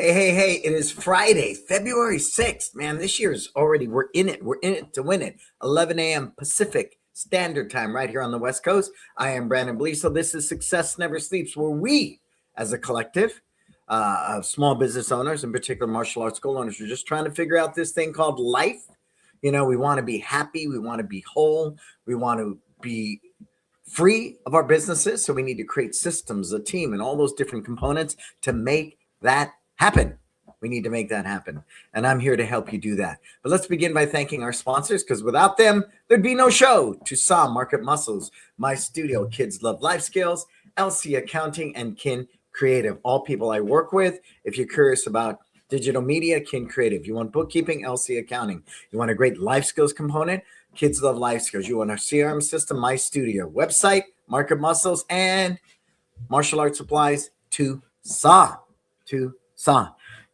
Hey, it is Friday, February 6th. Man, this year is already, we're in it. We're in it to win it. 11 a.m. Pacific Standard Time right here on the West Coast. I am Brannon Beliso. This is Success Never Sleeps, where we, as a collective of small business owners, in particular martial arts school owners, are just trying to figure out this thing called life. You know, we want to be happy. We want to be whole. We want to be free of our businesses. So we need to create systems, a team, and all those different components to make that happen. We need to make that happen. And I'm here to help you do that. But let's begin by thanking our sponsors, because without them, there'd be no show. Tucson Market Muscles, My Studio, Kids Love Life Skills, LC Accounting, and Kin Creative. All people I work with. If you're curious about digital media, Kin Creative. You want bookkeeping, LC Accounting. You want a great life skills component, Kids Love Life Skills. You want a CRM system, My Studio. Website, Market Muscles, and martial arts supplies, Tucson.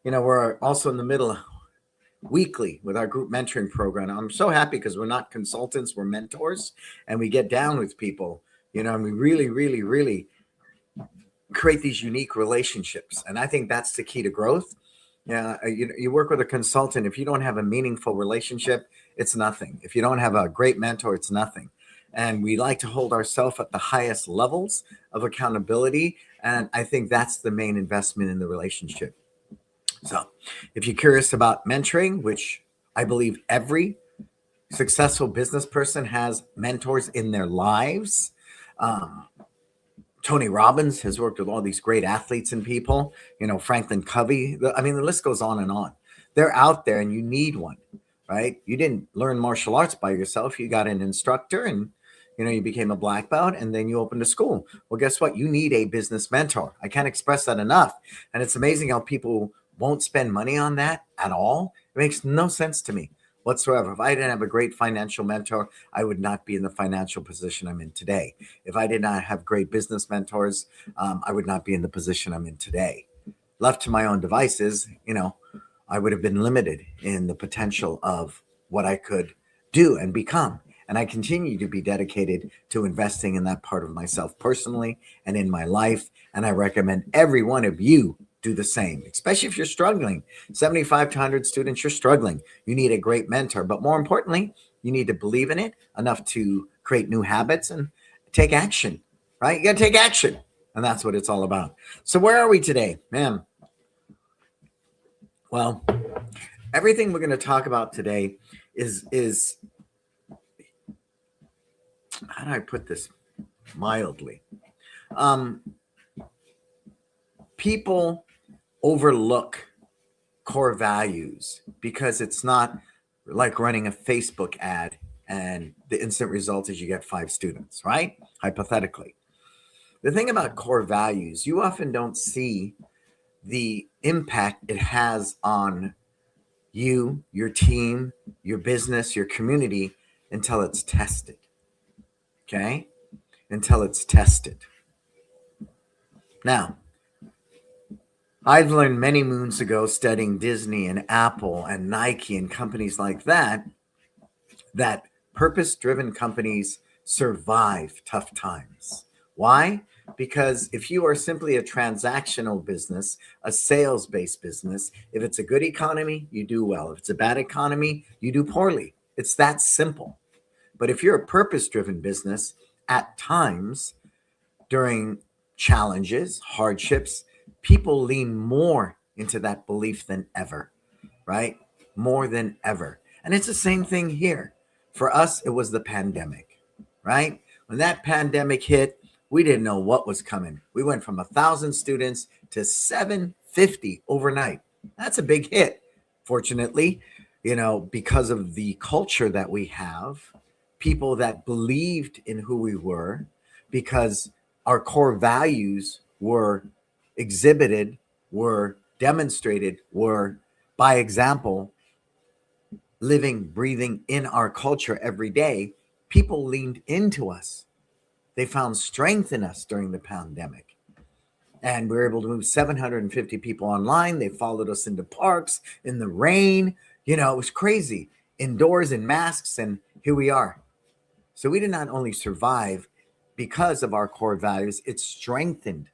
You know, we're also in the middle of weekly with our group mentoring program. I'm so happy because we're not consultants, we're mentors, and we get down with people, you know, and we really create these unique relationships. And I think that's the key to growth. Yeah, you work with a consultant. If you don't have a meaningful relationship, it's nothing. If you don't have a great mentor, it's nothing. And we like to hold ourselves at the highest levels of accountability. And I think that's the main investment in the relationship. So if you're curious about mentoring, which I believe every successful business person has mentors in their lives. Tony Robbins has worked with all these great athletes and people, you know, Franklin Covey. I mean, the list goes on and on. They're out there and you need one, right? You didn't learn martial arts by yourself. You got an instructor and, you know, you became a black belt and then you opened a school. Well, guess what? You need a business mentor. I can't express that enough. And it's amazing how people won't spend money on that at all. It makes no sense to me whatsoever. If I didn't have a great financial mentor, I would not be in the financial position I'm in today. If I did not have great business mentors, I would not be in the position I'm in today. Left to my own devices, you know, I would have been limited in the potential of what I could do and become. And I continue to be dedicated to investing in that part of myself personally and in my life. And I recommend every one of you do the same, especially if you're struggling. 75 to 100 students, you're struggling. You need a great mentor. But more importantly, you need to believe in it enough to create new habits and take action, right? You got to take action. And that's what it's all about. So where are we today, man? Well, everything we're going to talk about today is how do I put this mildly? People overlook core values because it's not like running a Facebook ad and the instant result is you get 5 students, right? Hypothetically. The thing about core values, you often don't see the impact it has on you, your team, your business, your community until it's tested. Okay? Until it's tested. Now, I've learned many moons ago studying Disney and Apple and Nike and companies like that purpose-driven companies survive tough times. Why? Because if you are simply a transactional business, a sales-based business, if it's a good economy, you do well. If it's a bad economy, you do poorly. It's that simple. But if you're a purpose-driven business, at times during challenges, hardships, people lean more into that belief than ever, right? More than ever. And it's the same thing here. For us, it was the pandemic, right? When that pandemic hit, we didn't know what was coming. We went from 1,000 students to 750 overnight. That's a big hit. Fortunately, you know, because of the culture that we have, people that believed in who we were, because our core values were exhibited, were demonstrated, were by example, living, breathing in our culture every day, people leaned into us. They found strength in us during the pandemic. And we were able to move 750 people online. They followed us into parks, in the rain. You know, it was crazy. Indoors in masks, and here we are. So we did not only survive because of our core values, it strengthened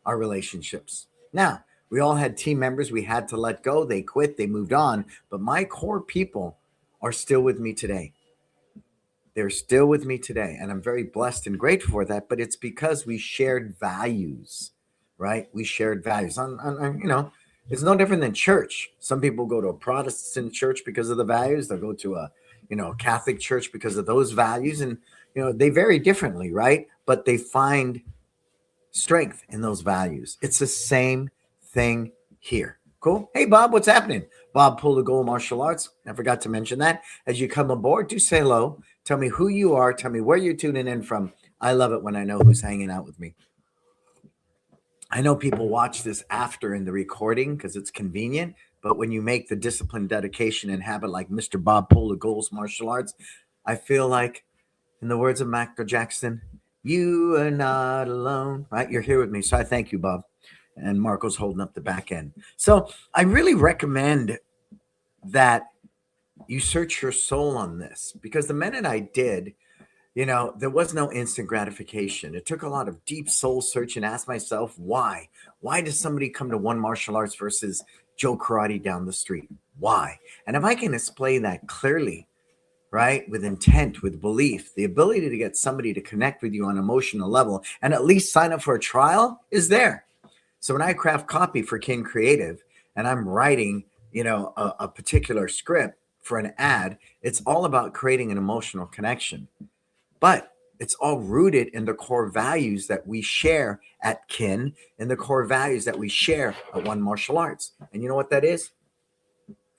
our relationships. Now, We all had team members we had to let go. They quit, they moved on. But my core people are still with me today. They're still with me today. And I'm very blessed and grateful for that. But it's because we shared values, right? We shared values. It's no different than church. Some people go to a Protestant church because of the values. They'll go to a Catholic church because of those values. And, they vary differently, right? But they find strength in those values. It's the same thing here. Cool. Hey, Bob, what's happening? Bob Pull the Gold Martial Arts. I forgot to mention that. As you come aboard, do say hello. Tell me who you are. Tell me where you're tuning in from. I love it when I know who's hanging out with me. I know people watch this after in the recording because it's convenient. But when you make the discipline, dedication, and habit like Mr. Bob Pull the Gold Martial Arts, I feel like, in the words of Michael Jackson, you are not alone, right? You're here with me. So I thank you, Bob. And Marco's holding up the back end. So I really recommend that you search your soul on this, because the minute I did, there was no instant gratification. It took a lot of deep soul search and ask myself, why? Why does somebody come to one martial arts versus Joe Karate down the street? Why? And if I can explain that clearly, right, with intent, with belief, the ability to get somebody to connect with you on an emotional level and at least sign up for a trial is there. So when I craft copy for King Creative and I'm writing, a particular script for an ad, it's all about creating an emotional connection. But it's all rooted in the core values that we share at Kin and the core values that we share at One Martial Arts. And you know what that is?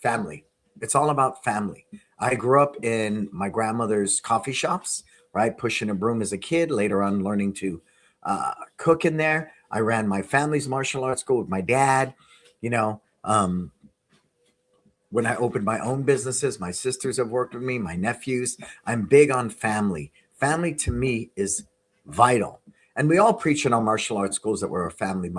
Family. It's all about family. I grew up in my grandmother's coffee shops, right? Pushing a broom as a kid, later on learning to cook in there. I ran my family's martial arts school with my dad. When I opened my own businesses, my sisters have worked with me, my nephews. I'm big on family. Family to me is vital. And we all preach in our martial arts schools that we're a family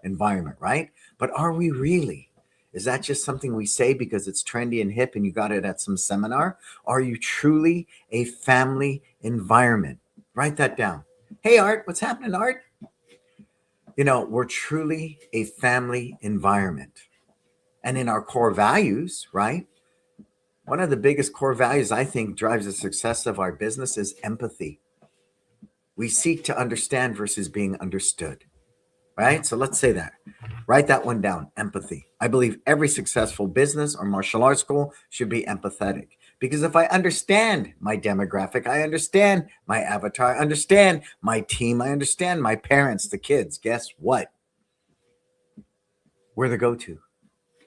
environment, right? But are we really? Is that just something we say because it's trendy and hip and you got it at some seminar? Are you truly a family environment? Write that down. Hey, Art, what's happening, Art? We're truly a family environment. And in our core values, right? One of the biggest core values I think drives the success of our business is empathy. We seek to understand versus being understood, right? So let's say that. Write that one down, empathy. I believe every successful business or martial arts school should be empathetic. Because if I understand my demographic, I understand my avatar, I understand my team, I understand my parents, the kids, guess what? We're the go-to.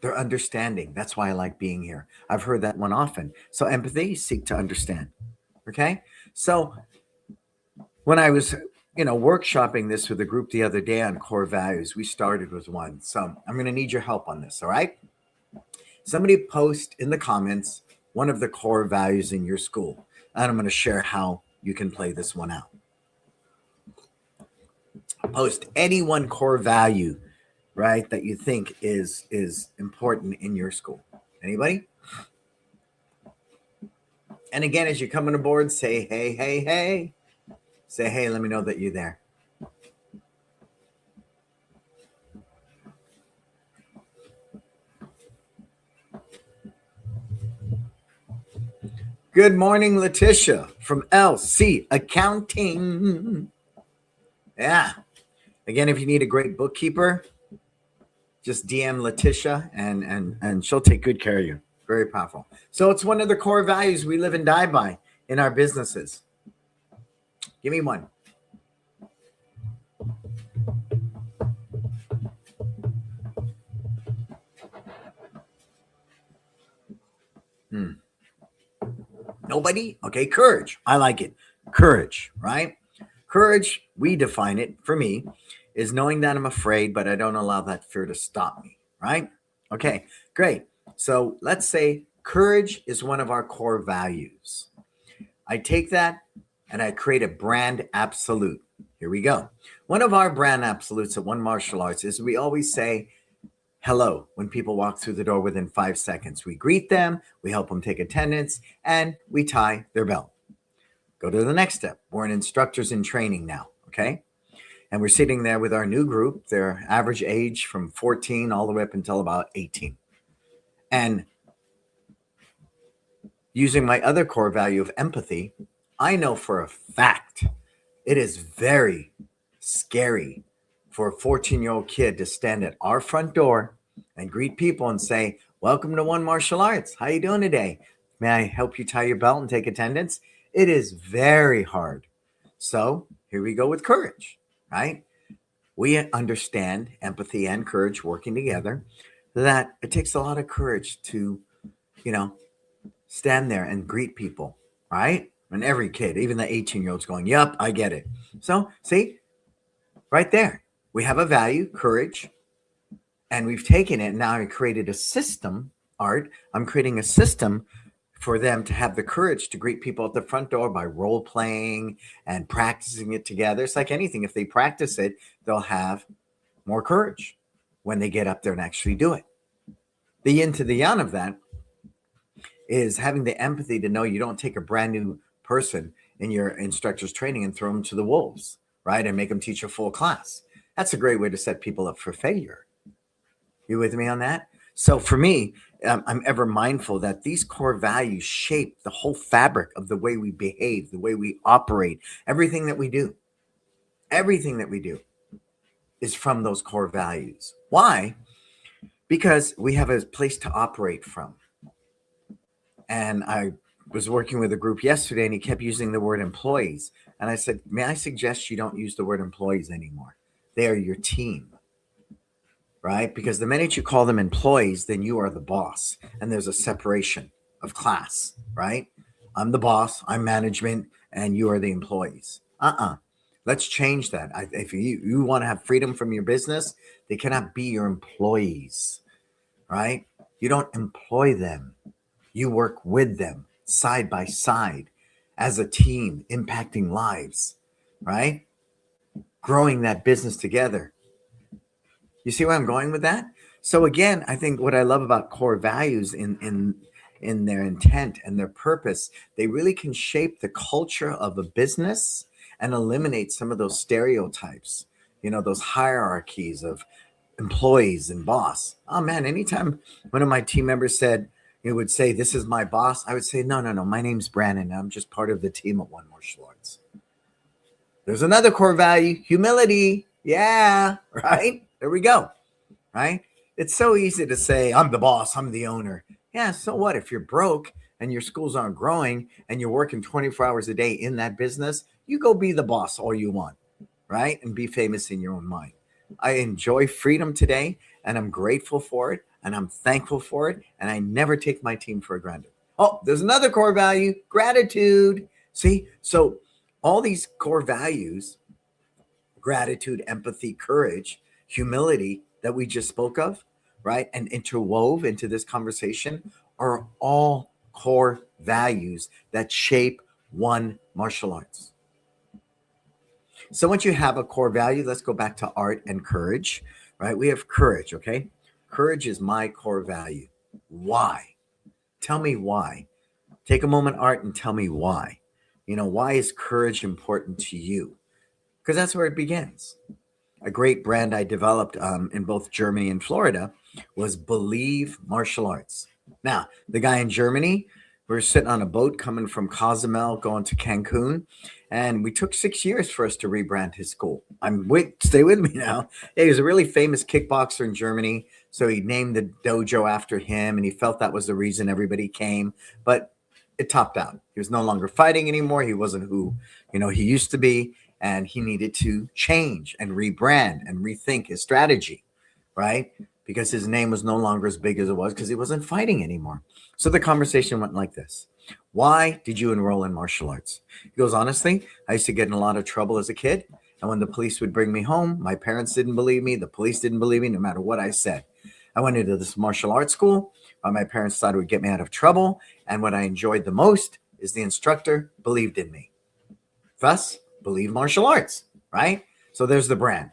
They're understanding. That's why I like being here. I've heard that one often. So empathy, seek to understand. Okay? So when I was workshopping this with a group the other day on core values, we started with one. So I'm going to need your help on this, all right? Somebody post in the comments one of the core values in your school. And I'm going to share how you can play this one out. Post any one core value, right, that you think is important in your school. Anybody? And again, as you're coming aboard, say, hey, hey, hey. Say, hey, let me know that you're there. Good morning, Letitia from LC Accounting. Yeah. Again, if you need a great bookkeeper, just DM Letitia and she'll take good care of you. Very powerful. So it's one of the core values we live and die by in our businesses. Give me one. Nobody? Okay, courage. I like it. Courage, right? Courage, we define it, for me, is knowing that I'm afraid, but I don't allow that fear to stop me, right? Okay, great. So let's say courage is one of our core values. I take that and I create a brand absolute. Here we go. One of our brand absolutes at One Martial Arts is we always say hello when people walk through the door within 5 seconds. We greet them, we help them take attendance, and we tie their belt. Go to the next step. We're in instructors in training now, okay? And we're sitting there with our new group, their average age from 14 all the way up until about 18. And using my other core value of empathy, I know for a fact it is very scary for a 14-year-old kid to stand at our front door and greet people and say, "Welcome to One Martial Arts. How you doing today? May I help you tie your belt and take attendance?" It is very hard. So here we go with courage, right? We understand empathy and courage working together, that it takes a lot of courage to, stand there and greet people, right? And every kid, even the 18-year-old's going, "Yep, I get it." So see, right there, we have a value, courage, and we've taken it and now I created a system, Art. I'm creating a system for them to have the courage to greet people at the front door by role playing and practicing it together. It's like anything. If they practice it, they'll have more courage when they get up there and actually do it. The yin to the yang of that is having the empathy to know you don't take a brand new person in your instructor's training and throw them to the wolves, right? And make them teach a full class. That's a great way to set people up for failure. You with me on that? So for me, I'm ever mindful that these core values shape the whole fabric of the way we behave, the way we operate, everything that we do. Everything that we do is from those core values. Why? Because we have a place to operate from. And I was working with a group yesterday and he kept using the word employees. And I said, "May I suggest you don't use the word employees anymore? They are your team." Right? Because the minute you call them employees, then you are the boss. And there's a separation of class, right? I'm the boss, I'm management, and you are the employees. Let's change that. If you want to have freedom from your business, they cannot be your employees, right? You don't employ them. You work with them side by side as a team, impacting lives, right? Growing that business together. You see where I'm going with that? So again, I think what I love about core values in their intent and their purpose, they really can shape the culture of a business and eliminate some of those stereotypes, those hierarchies of employees and boss. Oh man, anytime one of my team members said, would say, "This is my boss," I would say, no, my name's Brannon. I'm just part of the team at One Martial Arts. There's another core value, humility. Yeah, right? There we go, right? It's so easy to say, "I'm the boss, I'm the owner." Yeah, so what? If you're broke and your schools aren't growing and you're working 24 hours a day in that business, you go be the boss all you want, right? And be famous in your own mind. I enjoy freedom today and I'm grateful for it and I'm thankful for it. And I never take my team for granted. Oh, there's another core value, gratitude. See, so all these core values, gratitude, empathy, courage, humility that we just spoke of, right? And interwove into this conversation are all core values that shape One Martial Arts. So once you have a core value, let's go back to art and courage, right? We have courage, okay? Courage is my core value. Why? Tell me why. Take a moment, Art, and tell me why. Why is courage important to you? Because that's where it begins. A great brand I developed in both Germany and Florida was Believe Martial Arts. Now, the guy in Germany, we were sitting on a boat coming from Cozumel going to Cancun, and we took 6 years for us to rebrand his school. Stay with me now. He was a really famous kickboxer in Germany, so he named the dojo after him, and he felt that was the reason everybody came. But it topped out. He was no longer fighting anymore. He wasn't who he used to be. And he needed to change and rebrand and rethink his strategy, right? Because his name was no longer as big as it was because he wasn't fighting anymore. So the conversation went like this. "Why did you enroll in martial arts?" He goes, "Honestly, I used to get in a lot of trouble as a kid. And when the police would bring me home, my parents didn't believe me. The police didn't believe me no matter what I said. I went into this martial arts school. My parents thought it would get me out of trouble. And what I enjoyed the most is the instructor believed in me. Thus, Believe Martial Arts, right? So there's the brand."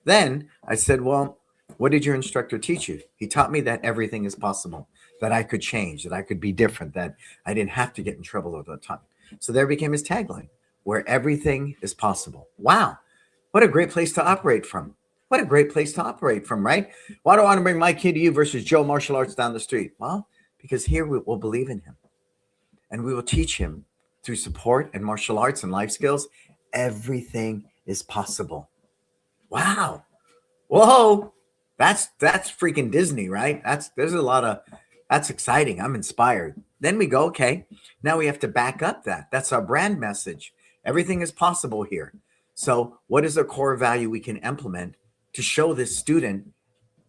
Then I said, "Well, what did your instructor teach you?" "He taught me that everything is possible, that I could change, that I could be different, that I didn't have to get in trouble all the time." So there became his tagline, "Where everything is possible." Wow. What a great place to operate from. What a great place to operate from, right? Why do I want to bring my kid to you versus Joe Martial Arts down the street? Well, because here we will believe in him and we will teach him through support and martial arts and life skills. Everything is possible. Wow. Whoa. That's freaking Disney, right? That's exciting. I'm inspired. Then we go, okay, now we have to back up that. That's our brand message. Everything is possible here. So what is a core value we can implement to show this student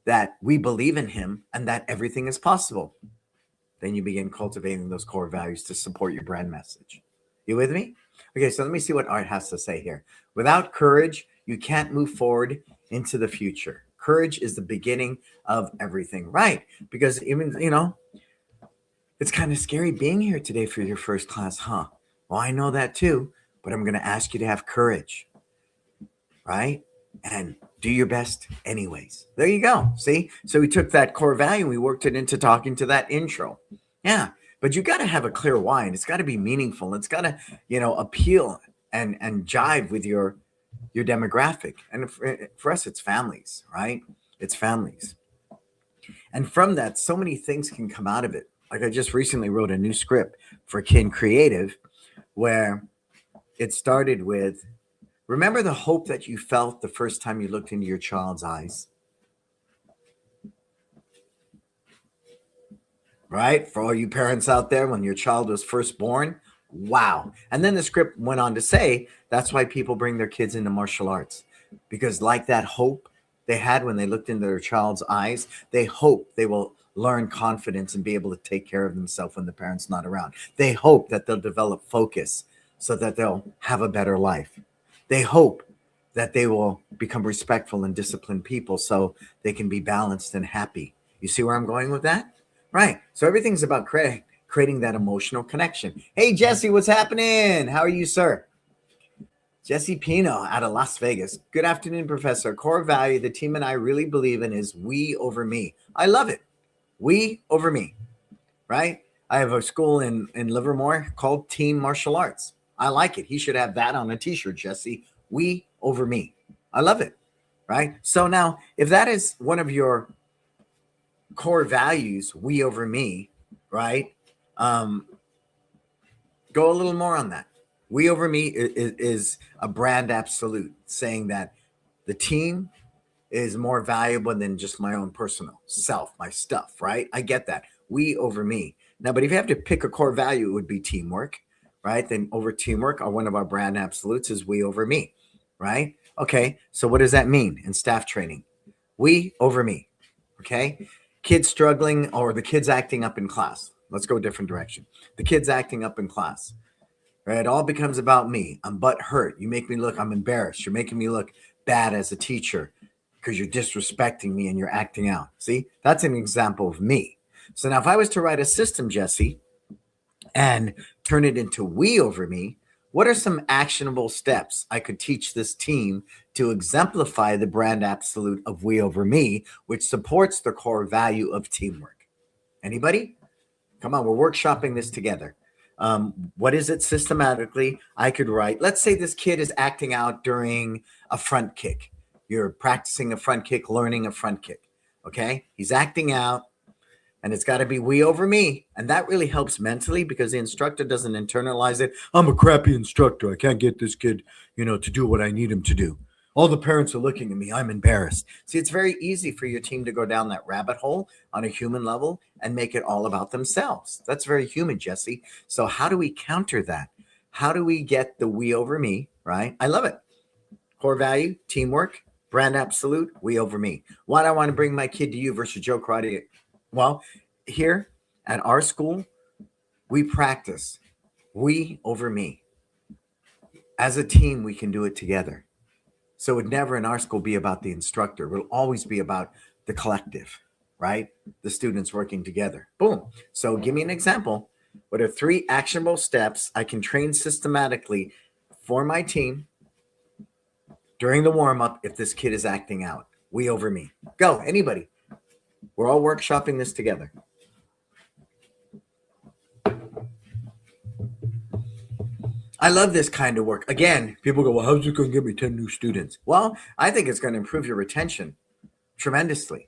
that we believe in him and that everything is possible? Then you begin cultivating those core values to support your brand message. You with me? Okay, so let me see what Art has to say here. Without courage, you can't move forward into the future. Courage is the beginning of everything, right? Because even, it's kind of scary being here today for your first class, huh? Well, I know that too, but I'm going to ask you to have courage, right? And do your best anyways. There you go. See? So we took that core value and we worked it into talking to that intro. Yeah. But you got to have a clear why, and it's got to be meaningful. It's got to, appeal and jive with your demographic. And for us, it's families, right? It's families. And from that, so many things can come out of it. Like I just recently wrote a new script for Kin Creative where it started with, remember the hope that you felt the first time you looked into your child's eyes? Right? For all you parents out there, when your child was first born, wow. And then the script went on to say, that's why people bring their kids into martial arts. Because like that hope they had when they looked into their child's eyes, they hope they will learn confidence and be able to take care of themselves when the parent's not around. They hope that they'll develop focus so that they'll have a better life. They hope that they will become respectful and disciplined people so they can be balanced and happy. You see where I'm going with that? Right. So everything's about creating that emotional connection. Hey, Jesse, what's happening? How are you, sir? Jesse Pino out of Las Vegas. Good afternoon, Professor. Core value the team and I really believe in is we over me. I love it. We over me, right? I have a school in Livermore called Team Martial Arts. I like it. He should have that on a t-shirt, Jesse. We over me. I love it, right? So now, if that is one of your core values, we over me, right? Go a little more on that. We over me is a brand absolute, saying that the team is more valuable than just my own personal self, my stuff, right? I get that. We over me. Now, but if you have to pick a core value, it would be teamwork, right? Then over teamwork, or one of our brand absolutes is we over me, right? Okay, so what does that mean in staff training? We over me, okay? Kids struggling or the kids acting up in class. Let's go a different direction. The kids acting up in class, right? It all becomes about me. I'm butt hurt. You make me look, I'm embarrassed. You're making me look bad as a teacher because you're disrespecting me and you're acting out. See, that's an example of me. So now if I was to write a system, Jesse, and turn it into we over me, what are some actionable steps I could teach this team to exemplify the brand absolute of we over me, which supports the core value of teamwork? Anybody? Come on, we're workshopping this together. What is it systematically I could write? Let's say this kid is acting out during a front kick. You're practicing a front kick, learning a front kick. Okay? He's acting out. And it's got to be we over me. And that really helps mentally because the instructor doesn't internalize it. I'm a crappy instructor. I can't get this kid, to do what I need him to do. All the parents are looking at me. I'm embarrassed. See, it's very easy for your team to go down that rabbit hole on a human level and make it all about themselves. That's very human, Jesse. So how do we counter that? How do we get the we over me, right? I love it. Core value, teamwork, brand absolute, we over me. Why do I want to bring my kid to you versus Joe Karate? Well, here at our school, we practice we over me. As a team, we can do it together. So it would never in our school be about the instructor. It will always be about the collective, right? The students working together. Boom. So give me an example. What are 3 actionable steps I can train systematically for my team during the warm-up if this kid is acting out? We over me. Go, anybody. We're all workshopping this together. I love this kind of work. Again, people go, well, how's it going to get me 10 new students? Well, I think it's going to improve your retention tremendously.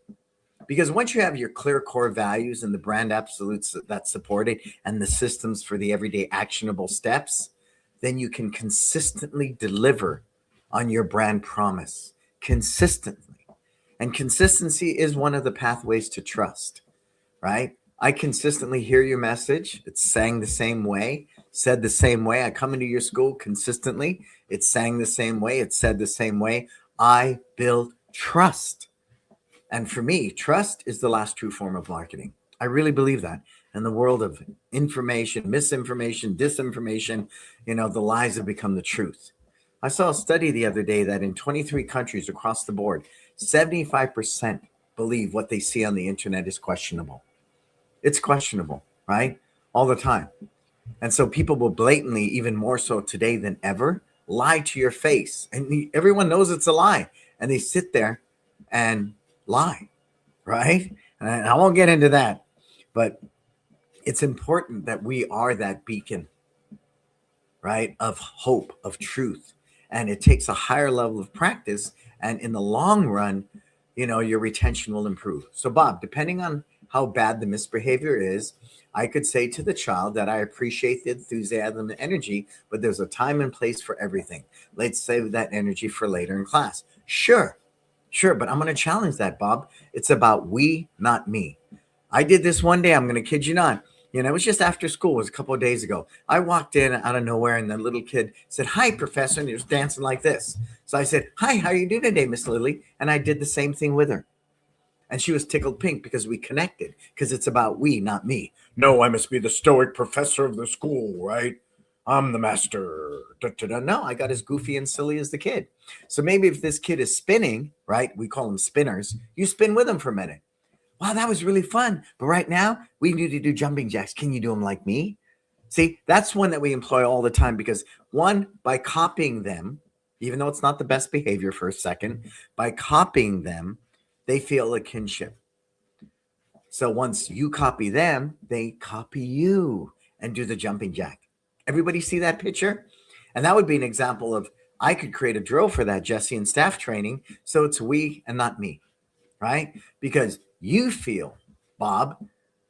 Because once you have your clear core values and the brand absolutes that support it and the systems for the everyday actionable steps, then you can consistently deliver on your brand promise consistently. And consistency is one of the pathways to trust, right? I consistently hear your message. It's sang the same way, said the same way. I come into your school consistently. It's sang the same way. It's said the same way. I build trust. And for me, trust is the last true form of marketing. I really believe that. In the world of information, misinformation, disinformation, the lies have become the truth. I saw a study the other day that in 23 countries across the board, 75% believe what they see on the internet is questionable. It's questionable, right? All the time. And so people will blatantly, even more so today than ever, lie to your face. And everyone knows it's a lie. And they sit there and lie, right? And I won't get into that, but it's important that we are that beacon, right, of hope, of truth. And it takes a higher level of practice. And in the long run, your retention will improve. So, Bob, depending on how bad the misbehavior is, I could say to the child that I appreciate the enthusiasm and energy, but there's a time and place for everything. Let's save that energy for later in class. Sure, but I'm going to challenge that, Bob. It's about we, not me. I did this one day. I'm going to kid you not. It was just after school. It was a couple of days ago. I walked in out of nowhere, and the little kid said, "Hi, Professor," and he was dancing like this. So I said, "Hi, how are you doing today, Miss Lily?" And I did the same thing with her. And she was tickled pink because we connected, because it's about we, not me. No, I must be the stoic professor of the school, right? I'm the master. Da-da-da. No, I got as goofy and silly as the kid. So maybe if this kid is spinning, right? We call them spinners. You spin with them for a minute. Wow, that was really fun. But right now, we need to do jumping jacks. Can you do them like me? See, that's one that we employ all the time because, one, by copying them, even though it's not the best behavior for a second, by copying them, they feel a kinship. So once you copy them, they copy you and do the jumping jack. Everybody see that picture? And that would be an example of, I could create a drill for that, Jesse, in staff training. So it's we and not me, right? Because you feel, Bob,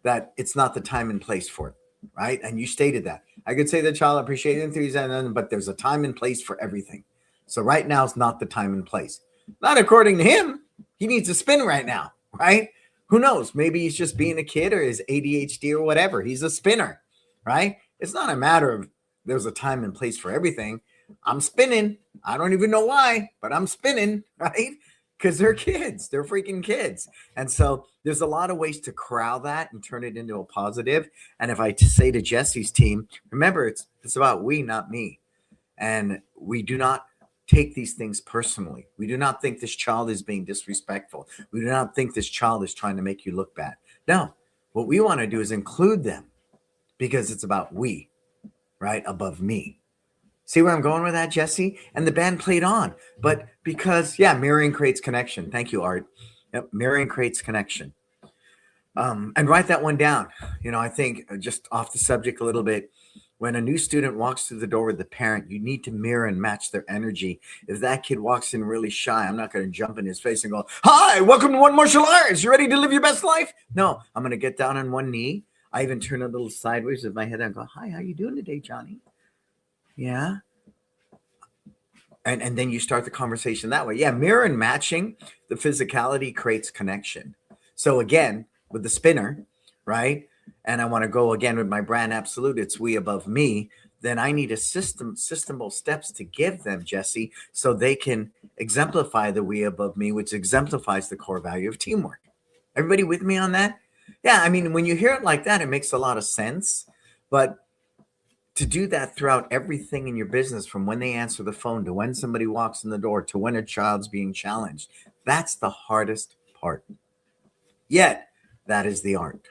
that it's not the time and place for it, right? And you stated that. I could say the child appreciated enthusiasm, but there's a time and place for everything. So right now is not the time and place. Not according to him. He needs a spin right now, right? Who knows? Maybe he's just being a kid or his ADHD or whatever. He's a spinner, right? It's not a matter of there's a time and place for everything. I'm spinning. I don't even know why, but I'm spinning, right? Because they're kids. They're freaking kids. And so there's a lot of ways to corral that and turn it into a positive. And if I say to Jesse's team, remember, it's about we, not me. And we do not take these things personally. We do not think this child is being disrespectful. We do not think this child is trying to make you look bad. No, what we want to do is include them because it's about we, right? Above me. See where I'm going with that, Jesse? And the band played on. But because, mirroring creates connection. Thank you, Art. Yep, mirroring creates connection. And write that one down. I think just off the subject a little bit, when a new student walks through the door with the parent, you need to mirror and match their energy. If that kid walks in really shy, I'm not going to jump in his face and go, "Hi, welcome to One Martial Arts. You ready to live your best life?" No, I'm going to get down on one knee. I even turn a little sideways with my head and go, "Hi, how you doing today, Johnny?" Yeah. And then you start the conversation that way. Yeah, mirror and matching the physicality creates connection. So again, with the spinner, right? And I want to go again with my brand absolute, it's we above me. Then I need a systemable steps to give them, Jesse, so they can exemplify the we above me, which exemplifies the core value of teamwork. Everybody with me on that? Yeah, I mean, when you hear it like that, it makes a lot of sense. But to do that throughout everything in your business, from when they answer the phone to when somebody walks in the door to when a child's being challenged, that's the hardest part. Yet, that is the art.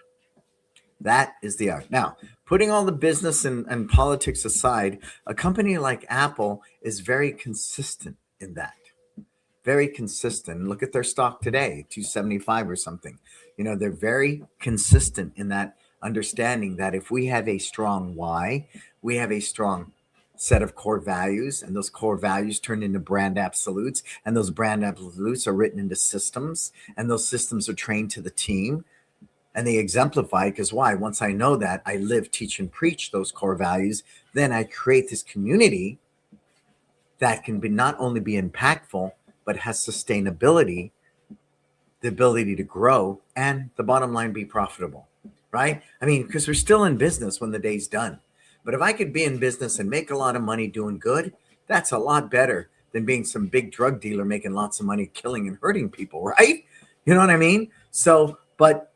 That is the art. Now, putting all the business and politics aside, a company like Apple is very consistent in that. Very consistent. Look at their stock today, 275 or something. They're very consistent in that understanding that if we have a strong why, we have a strong set of core values, and those core values turn into brand absolutes, and those brand absolutes are written into systems, and those systems are trained to the team, and they exemplify. Because why? Once I know that, I live, teach, and preach those core values, then I create this community that can be not only be impactful, but has sustainability, the ability to grow, and the bottom line, be profitable, right? I mean, because we're still in business when the day's done. But if I could be in business and make a lot of money doing good, that's a lot better than being some big drug dealer making lots of money killing and hurting people, right? You know what I mean? So, but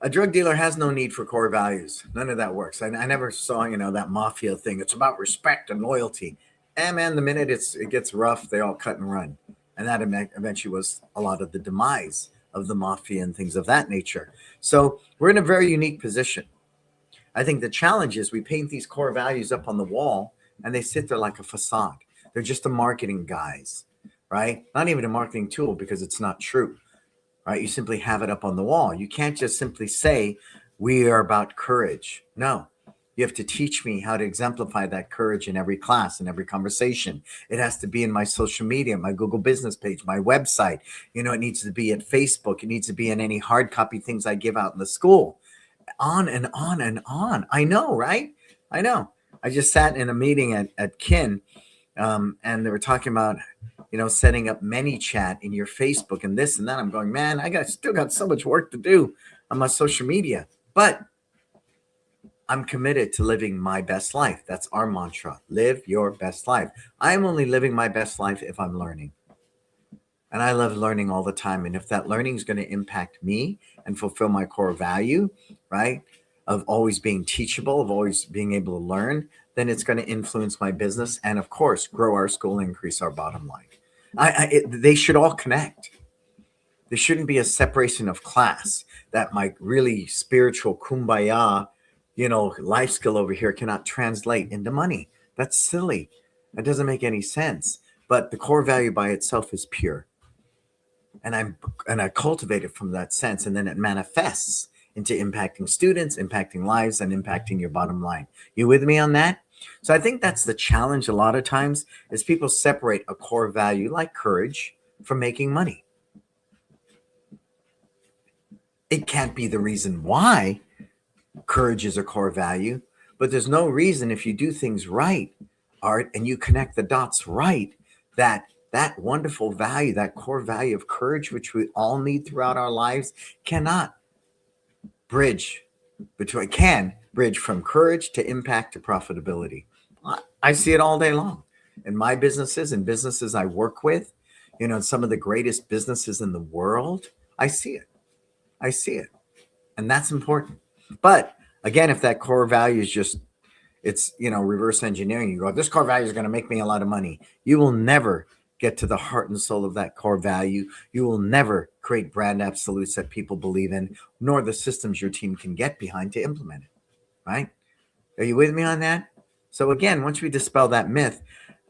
a drug dealer has no need for core values. None of that works. I never saw, that mafia thing. It's about respect and loyalty. And man, the minute it gets rough, they all cut and run. And that eventually was a lot of the demise of the mafia and things of that nature. So we're in a very unique position. I think the challenge is we paint these core values up on the wall and they sit there like a facade. They're just a marketing guise, right? Not even a marketing tool, because it's not true, right? You simply have it up on the wall. You can't just simply say, we are about courage. No, you have to teach me how to exemplify that courage in every class, in every conversation. It has to be in my social media, my Google business page, my website. It needs to be at Facebook. It needs to be in any hard copy things I give out in the school. On and on and on. I know, right? I know. I just sat in a meeting at Kin, and they were talking about, setting up ManyChat in your Facebook and this and that. I'm going, man, still got so much work to do on my social media, but I'm committed to living my best life. That's our mantra. Live your best life. I'm only living my best life if I'm learning. And I love learning all the time. And if that learning is going to impact me and fulfill my core value, right, of always being teachable, of always being able to learn, then it's going to influence my business and, of course, grow our school and increase our bottom line. They should all connect. There shouldn't be a separation of class that my really spiritual kumbaya, life skill over here cannot translate into money. That's silly. That doesn't make any sense. But the core value by itself is pure. And I cultivate it from that sense, and then it manifests into impacting students, impacting lives, and impacting your bottom line. You with me on that? So I think that's the challenge a lot of times, is people separate a core value like courage from making money. It can't be the reason why courage is a core value, but there's no reason, if you do things right, Art, and you connect the dots right, that wonderful value, that core value of courage, which we all need throughout our lives, can bridge from courage to impact to profitability. I see it all day long in my businesses and businesses I work with, some of the greatest businesses in the world. I see it. And that's important. But again, if that core value is just, it's, reverse engineering, you go, this core value is going to make me a lot of money. You will never get to the heart and soul of that core value. You will never create brand absolutes that people believe in, nor the systems your team can get behind to implement it, right? Are you with me on that? So again, once we dispel that myth,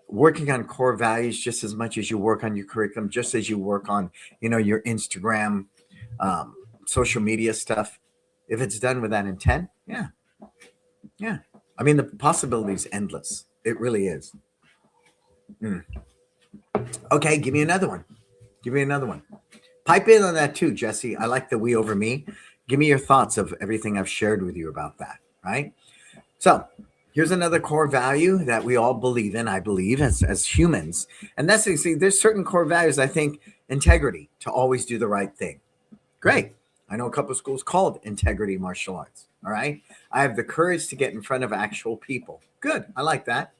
working on core values just as much as you work on your curriculum, just as you work on, your Instagram, social media stuff, if it's done with that intent, yeah. I mean, the possibility is endless. It really is. Okay, give me another one. Pipe in on that too, Jesse. I like the we over me. Give me your thoughts of everything I've shared with you about that, right? So here's another core value that we all believe in, I believe, as humans. And that's, there's certain core values, I think. Integrity, to always do the right thing. Great. I know a couple of schools called integrity martial arts. All right. I have the courage to get in front of actual people. Good. I like that.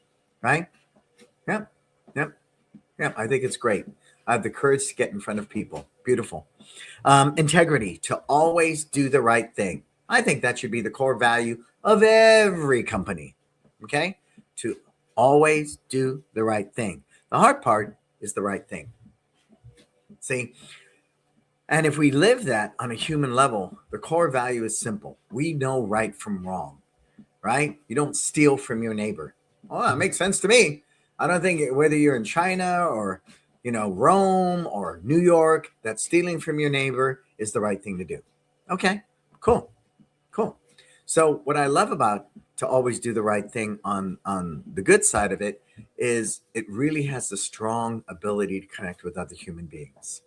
Right. Yep. I think it's great. I have the courage to get in front of people. Beautiful. Integrity, to always do the right thing. I think that should be the core value of every company. Okay. To always do the right thing. The hard part is the right thing. See? And if we live that on a human level, the core value is simple. We know right from wrong, right? You don't steal from your neighbor. Oh, that makes sense to me. I don't think whether you're in China or, Rome or New York, that stealing from your neighbor is the right thing to do. Okay, cool. So what I love about to always do the right thing on the good side of it is it really has a strong ability to connect with other human beings.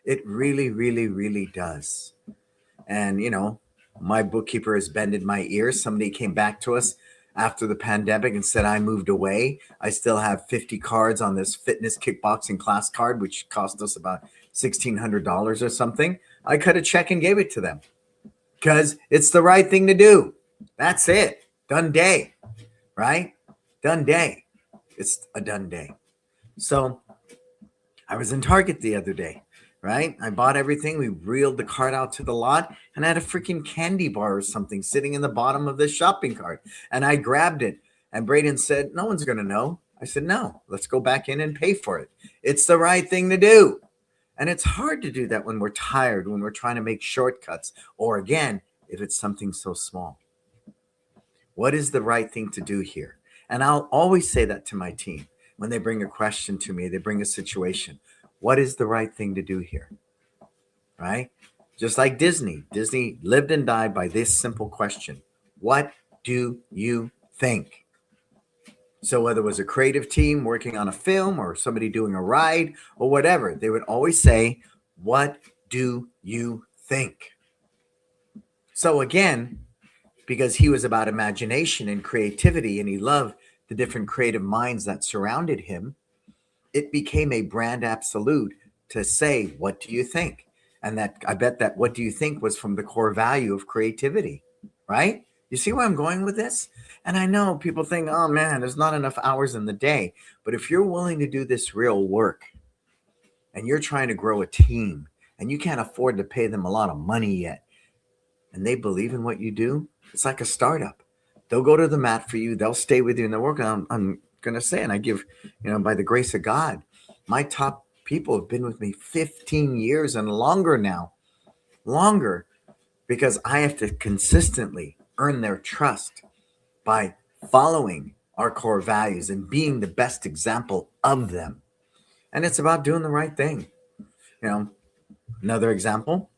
It really, really, really does. And my bookkeeper has bended my ears. Somebody came back to us after the pandemic and said, I moved away. I still have 50 cards on this fitness kickboxing class card, which cost us about $1,600 or something. I cut a check and gave it to them because it's the right thing to do. That's it. Done day, right? Done day. It's a done day. So I was in Target the other day, right? I bought everything. We reeled the cart out to the lot and I had a freaking candy bar or something sitting in the bottom of the shopping cart. And I grabbed it. And Braden said, no one's going to know. I said, no, let's go back in and pay for it. It's the right thing to do. And it's hard to do that when we're tired, when we're trying to make shortcuts, or again, if it's something so small. What is the right thing to do here? And I'll always say that to my team when they bring a question to me, they bring a situation. What is the right thing to do here? Right? Just like Disney. Disney lived and died by this simple question. What do you think? So whether it was a creative team working on a film or somebody doing a ride or whatever, they would always say, what do you think? So again, because he was about imagination and creativity and he loved the different creative minds that surrounded him, it became a brand absolute to say, what do you think? And that I bet that what do you think was from the core value of creativity, right? You see where I'm going with this? And I know people think, oh man, there's not enough hours in the day. But if you're willing to do this real work and you're trying to grow a team and you can't afford to pay them a lot of money yet, and they believe in what you do, it's like a startup. They'll go to the mat for you. They'll stay with you and they'll work. I'm going to say, and I give, by the grace of God, my top people have been with me 15 years and longer now, because I have to consistently earn their trust by following our core values and being the best example of them. And it's about doing the right thing. Another example,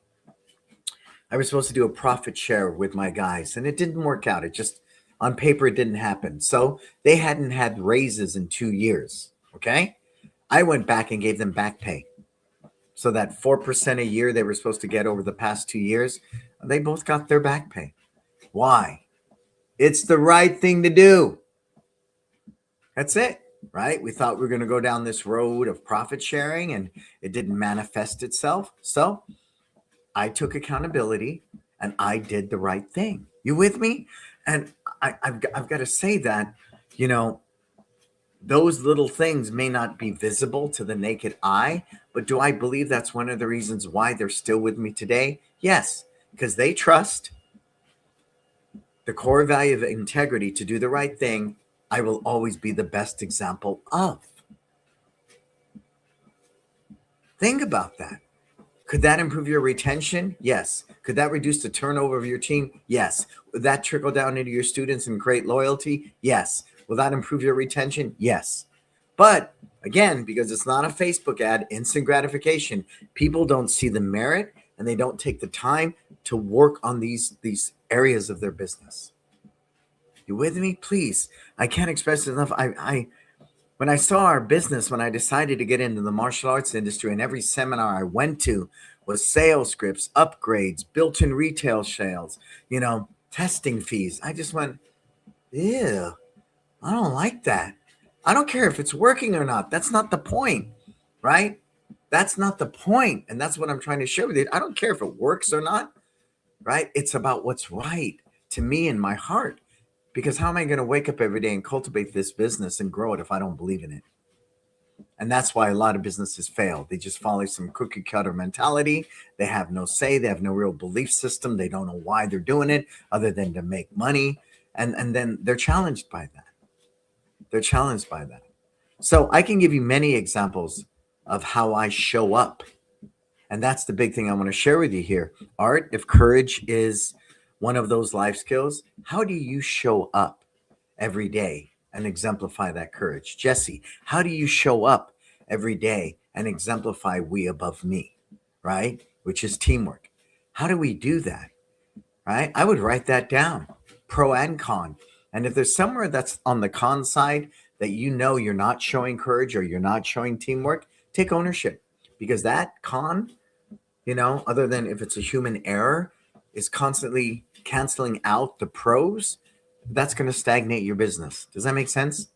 I was supposed to do a profit share with my guys and it didn't work out. It just, on paper, it didn't happen. So they hadn't had raises in 2 years. Okay. I went back and gave them back pay. So that 4% a year they were supposed to get over the past 2 years, they both got their back pay. Why? It's the right thing to do. That's it, right? We thought we were going to go down this road of profit sharing and it didn't manifest itself. So I took accountability and I did the right thing. You with me? And I've got to say that, those little things may not be visible to the naked eye, but do I believe that's one of the reasons why they're still with me today? Yes, because they trust the core value of integrity to do the right thing. I will always be the best example of. Think about that. Could that improve your retention? Yes. Could that reduce the turnover of your team? Yes. Would that trickle down into your students and create loyalty? Yes. Will that improve your retention? Yes. But again, because it's not a Facebook ad, instant gratification, people don't see the merit and they don't take the time to work on these areas of their business. You with me? Please. I can't express it enough. When I saw our business, when I decided to get into the martial arts industry, and every seminar I went to was sales scripts, upgrades, built-in retail sales, testing fees. I just went, ew, I don't like that. I don't care if it's working or not. That's not the point, right? That's not the point. And that's what I'm trying to share with you. I don't care if it works or not, right? It's about what's right to me in my heart. Because how am I going to wake up every day and cultivate this business and grow it if I don't believe in it? And that's why a lot of businesses fail. They just follow some cookie cutter mentality. They have no say. They have no real belief system. They don't know why they're doing it other than to make money. And then they're challenged by that. So I can give you many examples of how I show up. And that's the big thing I want to share with you here. Art, if courage is one of those life skills, how do you show up every day and exemplify that courage? Jesse, how do you show up every day and exemplify we above me, right? Which is teamwork. How do we do that, right? I would write that down. pro and con. And if there's somewhere that's on the con side that you're not showing courage or you're not showing teamwork, take ownership, because that con, other than if it's a human error, is constantly canceling out the pros. That's going to stagnate your business. Does that make sense?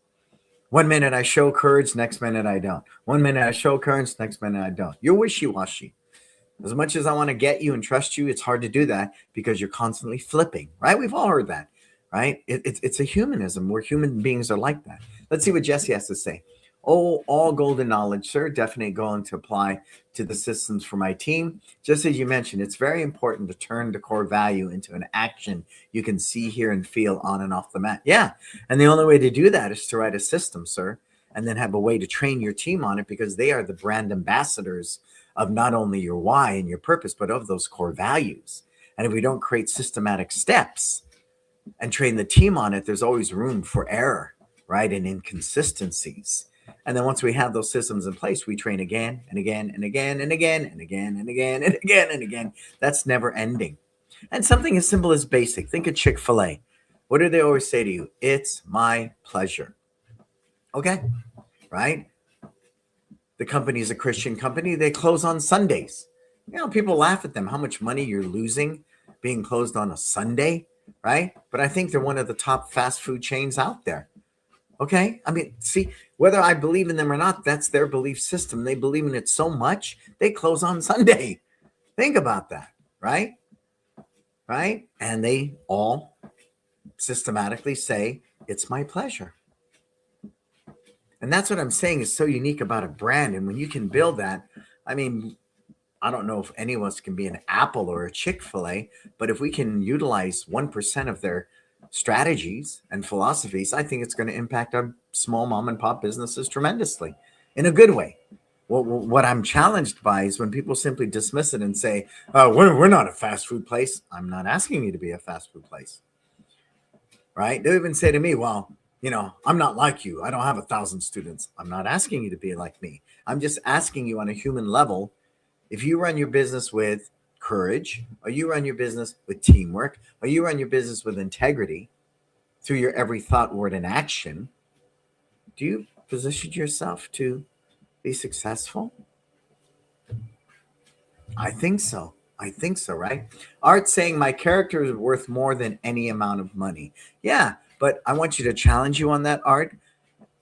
1 minute I show courage, next minute I don't. 1 minute I show courage, next minute I don't. You're wishy-washy. As much as I want to get you and trust you, it's hard to do that because you're constantly flipping, right? We've all heard that, right? It's a humanism. We're human beings are like that. Let's see what Jesse has to say. Oh, all golden knowledge, sir. Definitely going to apply to the systems for my team. Just as you mentioned, it's very important to turn the core value into an action you can see, hear, and feel on and off the mat. Yeah. And the only way to do that is to write a system, sir, and then have a way to train your team on it, because they are the brand ambassadors of not only your why and your purpose, but of those core values. And if we don't create systematic steps and train the team on it, there's always room for error, right? And inconsistencies. And then once we have those systems in place, we train again and again and again and again and again and again and again and again. That's never ending. And something as simple as basic. Think of Chick-fil-A. What do they always say to you? It's my pleasure. Okay, right? The company is a Christian company. They close on Sundays. People laugh at them, how much money you're losing being closed on a Sunday, right? But I think they're one of the top fast food chains out there. Okay. I mean, see, whether I believe in them or not, that's their belief system. They believe in it so much, they close on Sunday. Think about that, right? Right? And they all systematically say, it's my pleasure. And that's what I'm saying is so unique about a brand. And when you can build that, I mean, I don't know if any of us can be an Apple or a Chick-fil-A, but if we can utilize 1% of their strategies and philosophies, I think it's going to impact our small mom and pop businesses tremendously in a good way. Well, what I'm challenged by is when people simply dismiss it and say, oh, we're not a fast food place. I'm not asking you to be a fast food place, right? They'll even say to me, well, I'm not like you. I don't have 1,000 students. I'm not asking you to be like me. I'm just asking you on a human level, if you run your business with courage, or you run your business with teamwork, or you run your business with integrity through your every thought, word, and action, do you position yourself to be successful? I think so. Right? Art saying my character is worth more than any amount of money. Yeah, but I want you to challenge you on that, Art.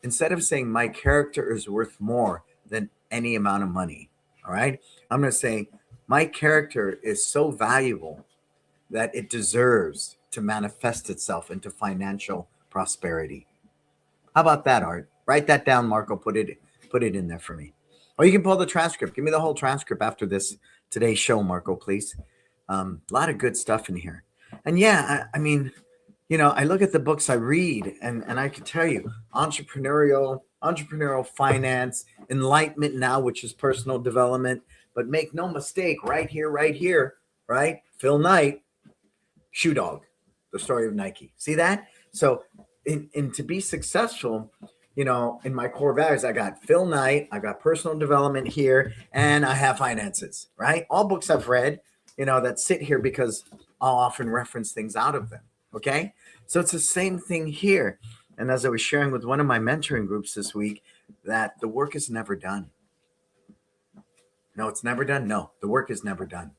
Instead of saying my character is worth more than any amount of money, all right? I'm going to say my character is so valuable that it deserves to manifest itself into financial prosperity. How about that, Art? Write that down, Marco. Put it in there for me. Or you can pull the transcript. Give me the whole transcript after today's show, Marco, please. A lot of good stuff in here. And yeah, I mean, I look at the books I read, and I can tell you, entrepreneurial finance, enlightenment now, which is personal development. But make no mistake, right here, right? Phil Knight, Shoe Dog, the story of Nike. See that? So in to be successful, in my core values, I got Phil Knight, I got personal development here, and I have finances, right? All books I've read, that sit here because I'll often reference things out of them. Okay. So it's the same thing here. And as I was sharing with one of my mentoring groups this week, that the work is never done. No, it's never done. No, the work is never done.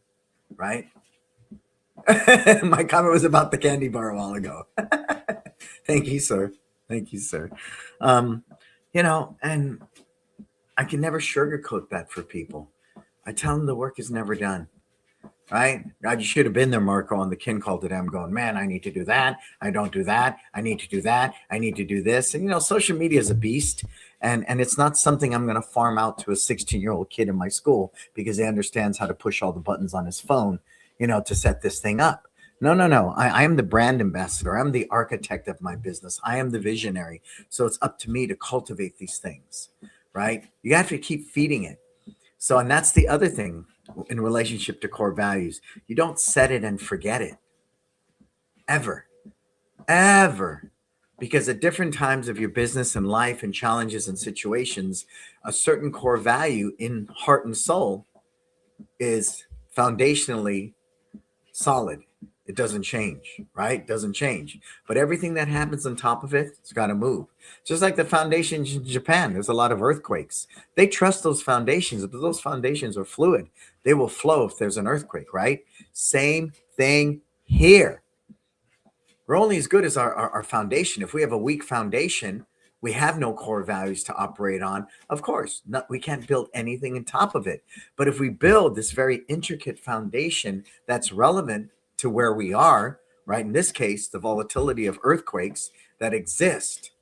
Right. My comment was about the candy bar a while ago. Thank you, sir. And I can never sugarcoat that for people. I tell them the work is never done. Right? God, you should have been there, Marco, on the kin call today. I'm going, man, I need to do that. I don't do that. I need to do that. I need to do this. And, social media is a beast. And it's not something I'm going to farm out to a 16-year-old kid in my school because he understands how to push all the buttons on his phone, to set this thing up. No. I am the brand ambassador. I'm the architect of my business. I am the visionary. So it's up to me to cultivate these things, right? You have to keep feeding it. So, and that's the other thing in relationship to core values. You don't set it and forget it. Ever. Because at different times of your business and life and challenges and situations, a certain core value in heart and soul is foundationally solid. it doesn't change, right? It doesn't change. But everything that happens on top of it, it's got to move. Just like the foundations in Japan, there's a lot of earthquakes. They trust those foundations, but those foundations are fluid. They will flow if there's an earthquake, right? Same thing here. We're only as good as our foundation. If we have a weak foundation, we have no core values to operate on. Of course, we can't build anything on top of it. But if we build this very intricate foundation that's relevant to where we are, right? In this case, the volatility of earthquakes that exist,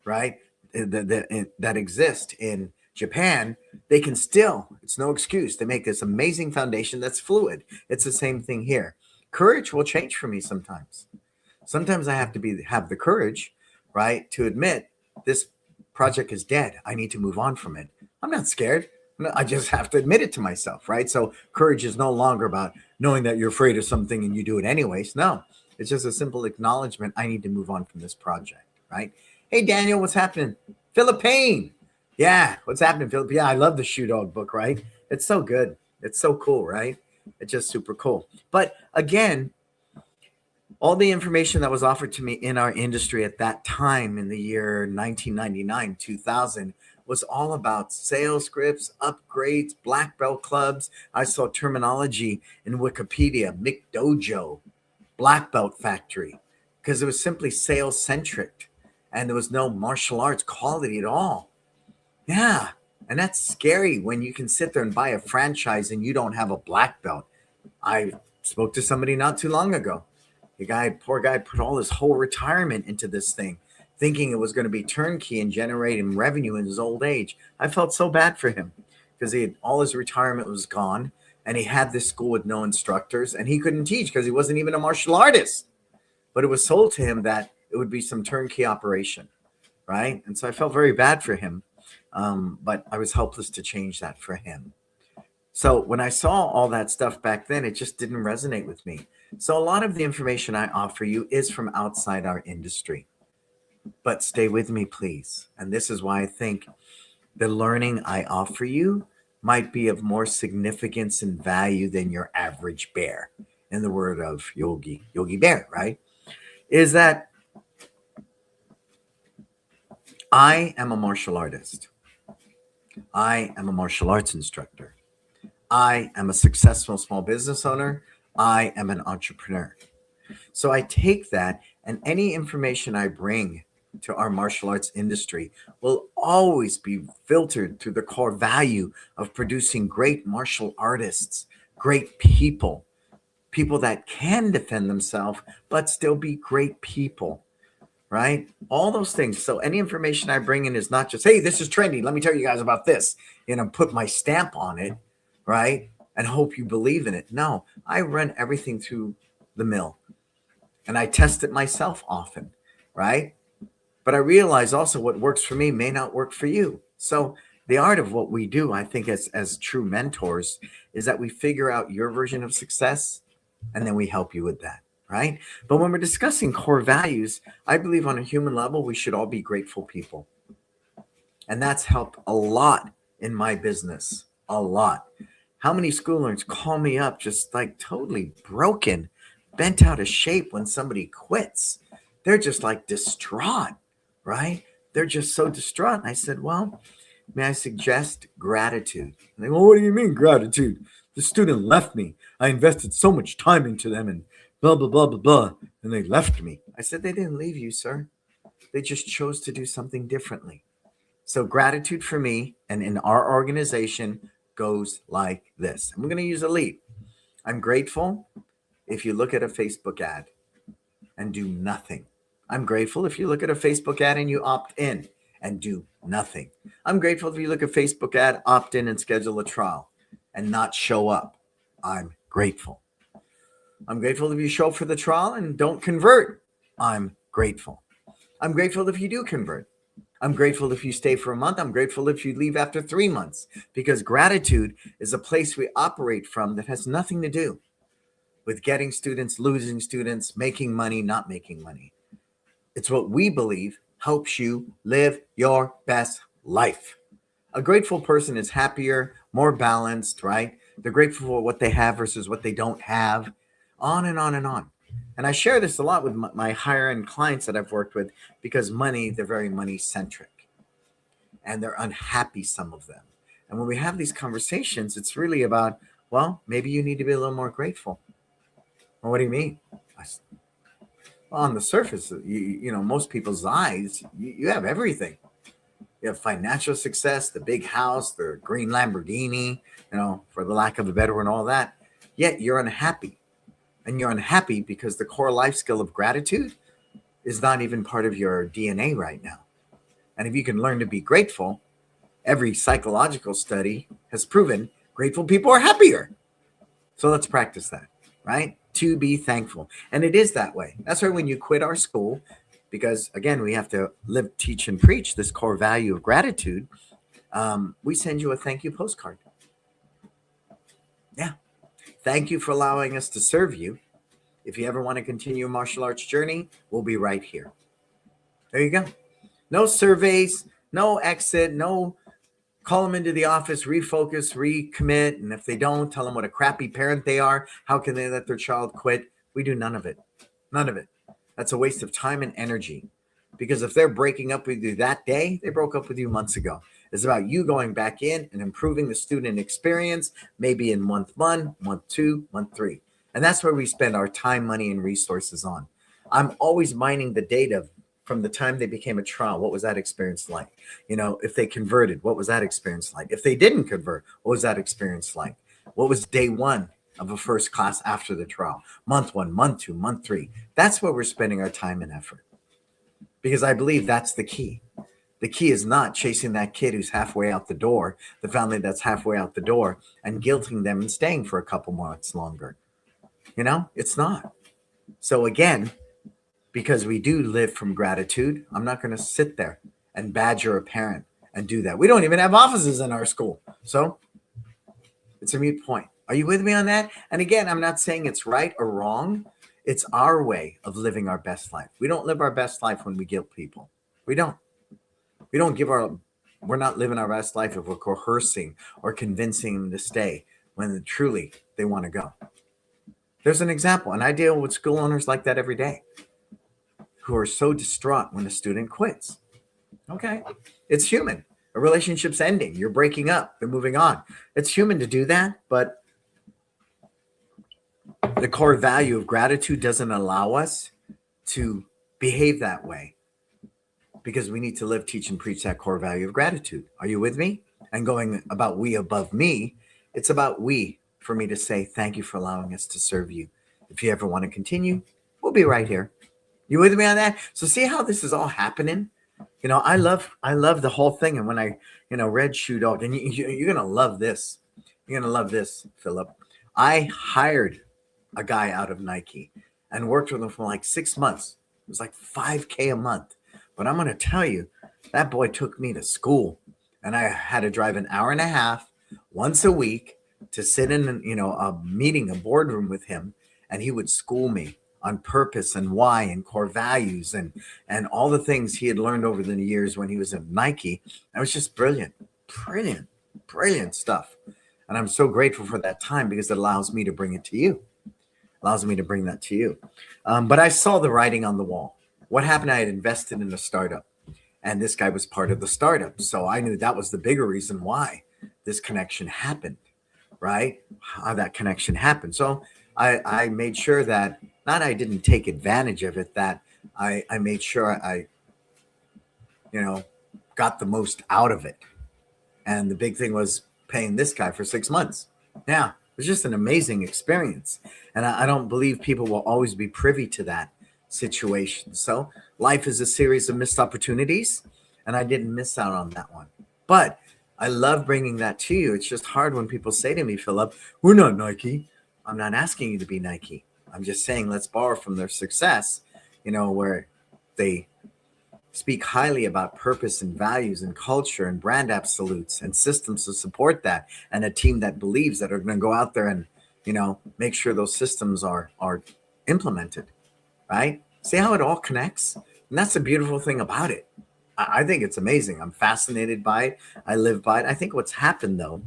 right? That exist in Japan, they can still, it's no excuse. They make this amazing foundation that's fluid. It's the same thing here. Courage will change for me sometimes. Sometimes I have to have the courage, right, to admit this project is dead. I need to move on from it. I'm not scared. I just have to admit it to myself, right? So courage is no longer about knowing that you're afraid of something and you do it anyways. No, it's just a simple acknowledgement. I need to move on from this project, right? Hey, Daniel, what's happening? Philippine. Yeah, what's happening, Philippine? Yeah, I love the Shoe Dog book, right? It's so good. It's so cool, right? It's just super cool. But again, all the information that was offered to me in our industry at that time in the year 1999, 2000 was all about sales scripts, upgrades, black belt clubs. I saw terminology in Wikipedia, McDojo, black belt factory, because it was simply sales centric and there was no martial arts quality at all. Yeah. And that's scary when you can sit there and buy a franchise and you don't have a black belt. I spoke to somebody not too long ago. Poor guy, put all his whole retirement into this thing, thinking it was going to be turnkey and generating revenue in his old age. I felt so bad for him because all his retirement was gone, and he had this school with no instructors, and he couldn't teach because he wasn't even a martial artist. But it was sold to him that it would be some turnkey operation, right? And so I felt very bad for him, but I was helpless to change that for him. So when I saw all that stuff back then, it just didn't resonate with me. So a lot of the information I offer you is from outside our industry. But stay with me, please. And this is why I think the learning I offer you might be of more significance and value than your average bear. In the word of Yogi Bear, right? Is that I am a martial artist. I am a martial arts instructor. I am a successful small business owner. I am an entrepreneur. So I take that, and any information I bring to our martial arts industry will always be filtered through the core value of producing great martial artists, great people that can defend themselves, but still be great people, right? All those things. So any information I bring in is not just, hey, this is trendy. Let me tell you guys about this, put my stamp on it, right? And hope you believe in it. No, I run everything through the mill and I test it myself often, right? But I realize also what works for me may not work for you. So the art of what we do, I think as true mentors, is that we figure out your version of success and then we help you with that, right? But when we're discussing core values, I believe on a human level, we should all be grateful people. And that's helped a lot in my business, a lot. How many school learners call me up just like totally broken, bent out of shape when somebody quits? They're just like distraught, right? They're just so distraught. And I said, well, may I suggest gratitude? And they go, what do you mean gratitude? The student left me. I invested so much time into them and blah, blah, blah, blah, blah. And they left me. I said, they didn't leave you, sir. They just chose to do something differently. So gratitude for me and in our organization goes like this. I'm going to use a lead. I'm grateful if you look at a Facebook ad and do nothing. I'm grateful if you look at a Facebook ad and you opt in and do nothing. I'm grateful if you look at a Facebook ad, opt in and schedule a trial and not show up. I'm grateful. I'm grateful if you show up for the trial and don't convert. I'm grateful. I'm grateful if you do convert. I'm grateful if you stay for a month. I'm grateful if you leave after 3 months, because gratitude is a place we operate from that has nothing to do with getting students, losing students, making money, not making money. It's what we believe helps you live your best life. A grateful person is happier, more balanced, right? They're grateful for what they have versus what they don't have, on and on and on. And I share this a lot with my higher end clients that I've worked with because they're very money centric and they're unhappy, some of them. And when we have these conversations, it's really about, well, maybe you need to be a little more grateful. Well, what do you mean? Well, on the surface, most people's eyes, you have everything. You have financial success, the big house, the green Lamborghini, for the lack of a better word, and all that. Yet you're unhappy. And you're unhappy because the core life skill of gratitude is not even part of your DNA right now. And if you can learn to be grateful, every psychological study has proven grateful people are happier. So let's practice that, right? To be thankful. And it is that way. That's why when you quit our school, because again, we have to live, teach, and preach this core value of gratitude, we send you a thank you postcard. Yeah. Thank you for allowing us to serve you. If you ever want to continue your martial arts journey, we'll be right here. There you go. No surveys, no exit, no call them into the office, refocus, recommit. And if they don't, tell them what a crappy parent they are. How can they let their child quit? We do none of it. None of it. That's a waste of time and energy. Because if they're breaking up with you that day, they broke up with you months ago. It's about you going back in and improving the student experience, maybe in month 1, month 2, month 3. And that's where we spend our time, money, and resources on. I'm always mining the data from the time they became a trial. What was that experience like? If they converted, what was that experience like? If they didn't convert, what was that experience like? What was day 1 of a first class after the trial? Month 1, month 2, month 3. That's where we're spending our time and effort. Because I believe that's the key. The key is not chasing that kid who's halfway out the door, the family that's halfway out the door, and guilting them and staying for a couple months longer. It's not. So again, because we do live from gratitude, I'm not going to sit there and badger a parent and do that. We don't even have offices in our school. So it's a moot point. Are you with me on that? And again, I'm not saying it's right or wrong. It's our way of living our best life. We don't live our best life when we guilt people. We don't. We're not living our best life if we're coercing or convincing them to stay when truly they want to go. There's an example, and I deal with school owners like that every day who are so distraught when a student quits. Okay, it's human. A relationship's ending. You're breaking up. They're moving on. It's human to do that, but the core value of gratitude doesn't allow us to behave that way because we need to live, teach, and preach that core value of gratitude. Are you with me? And going about we above me, it's about we for me to say, thank you for allowing us to serve you. If you ever want to continue, we'll be right here. You with me on that? So see how this is all happening? I love the whole thing. And when I, read Shoe Dog, and you're going to love this. You're going to love this, Philip. I hired a guy out of Nike and worked with him for like 6 months. It was like $5,000 a month. But I'm going to tell you, that boy took me to school, and I had to drive an hour and a half once a week to sit in, a meeting, a boardroom with him, and he would school me on purpose and why and core values and all the things he had learned over the years when he was at Nike. It was just brilliant stuff. And I'm so grateful for that time because it allows me to bring it to you. Allows me to bring that to you. But I saw the writing on the wall. What happened? I had invested in a startup, and this guy was part of the startup. So I knew that was the bigger reason why this connection happened, right? How that connection happened. So I made sure that not I didn't take advantage of it, that I made sure I got the most out of it. And the big thing was paying this guy for 6 months. Now, it was just an amazing experience. And I don't believe people will always be privy to that situation. So life is a series of missed opportunities, and I didn't miss out on that one. But I love bringing that to you. It's just hard when people say to me, Philip, we're not Nike. I'm not asking you to be Nike. I'm just saying let's borrow from their success, where they speak highly about purpose and values and culture and brand absolutes and systems to support that, and a team that believes that are going to go out there and, make sure those systems are implemented, right? See how it all connects? And that's the beautiful thing about it. I think it's amazing. I'm fascinated by it. I live by it. I think what's happened, though,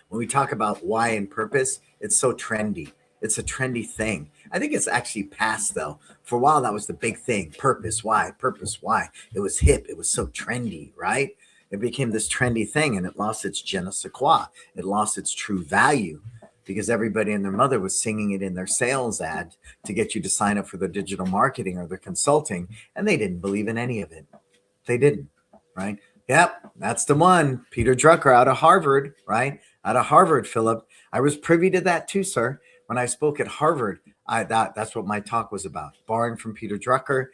when we talk about why and purpose, it's so trendy. It's a trendy thing. I think it's actually past though. For a while, that was the big thing. Purpose, why? Purpose, why? It was hip. It was so trendy, right? It became this trendy thing and it lost its je ne sais quoi. It lost its true value because everybody and their mother was singing it in their sales ad to get you to sign up for their digital marketing or their consulting. And they didn't believe in any of it. They didn't, right? Yep, that's the one. Peter Drucker out of Harvard, right? Out of Harvard, Philip. I was privy to that too, sir. When I spoke at Harvard, that's what my talk was about. Borrowing from Peter Drucker,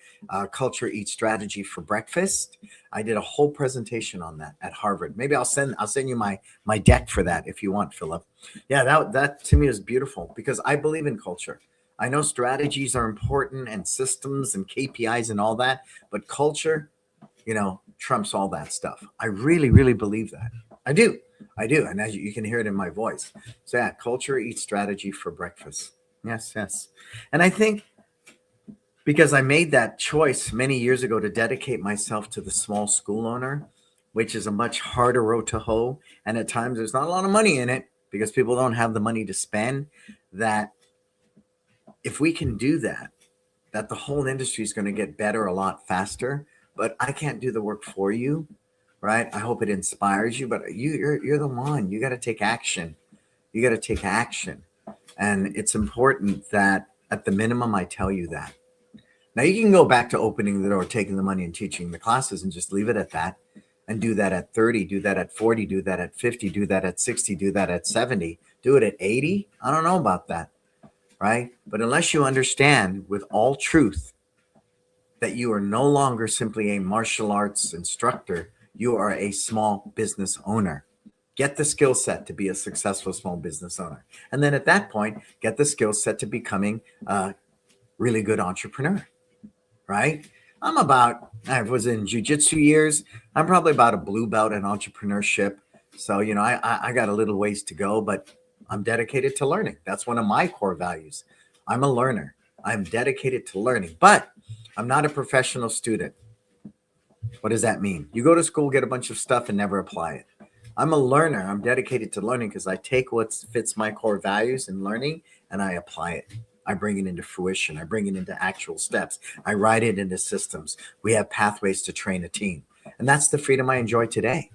Culture Eats Strategy for Breakfast. I did a whole presentation on that at Harvard. Maybe I'll send you my deck for that if you want, Philip. Yeah, that to me is beautiful because I believe in culture. I know strategies are important and systems and KPIs and all that, but culture, trumps all that stuff. I really, really believe that. I do. And as you can hear it in my voice. So yeah, culture eats strategy for breakfast. Yes. And I think because I made that choice many years ago to dedicate myself to the small school owner, which is a much harder road to hoe. And at times there's not a lot of money in it because people don't have the money to spend, that if we can do that, that the whole industry is going to get better a lot faster. But I can't do the work for you, right? I hope it inspires you, but you're the one. You got to take action. And it's important that at the minimum, I tell you that. Now you can go back to opening the door, taking the money and teaching the classes and just leave it at that and do that at 30, do that at 40, do that at 50, do that at 60, do that at 70, do it at 80. I don't know about that, right? But unless you understand with all truth that you are no longer simply a martial arts instructor, you are a small business owner. Get the skill set to be a successful small business owner. And then at that point, get the skill set to becoming a really good entrepreneur, right? I was in jiu-jitsu years. I'm probably about a blue belt in entrepreneurship. So, I got a little ways to go, but I'm dedicated to learning. That's one of my core values. I'm a learner. I'm dedicated to learning, but I'm not a professional student. What does that mean? You go to school, get a bunch of stuff, and never apply it. I'm a learner. I'm dedicated to learning because I take what fits my core values in learning and I apply it. I bring it into fruition. I bring it into actual steps. I write it into systems. We have pathways to train a team. And that's the freedom I enjoy today,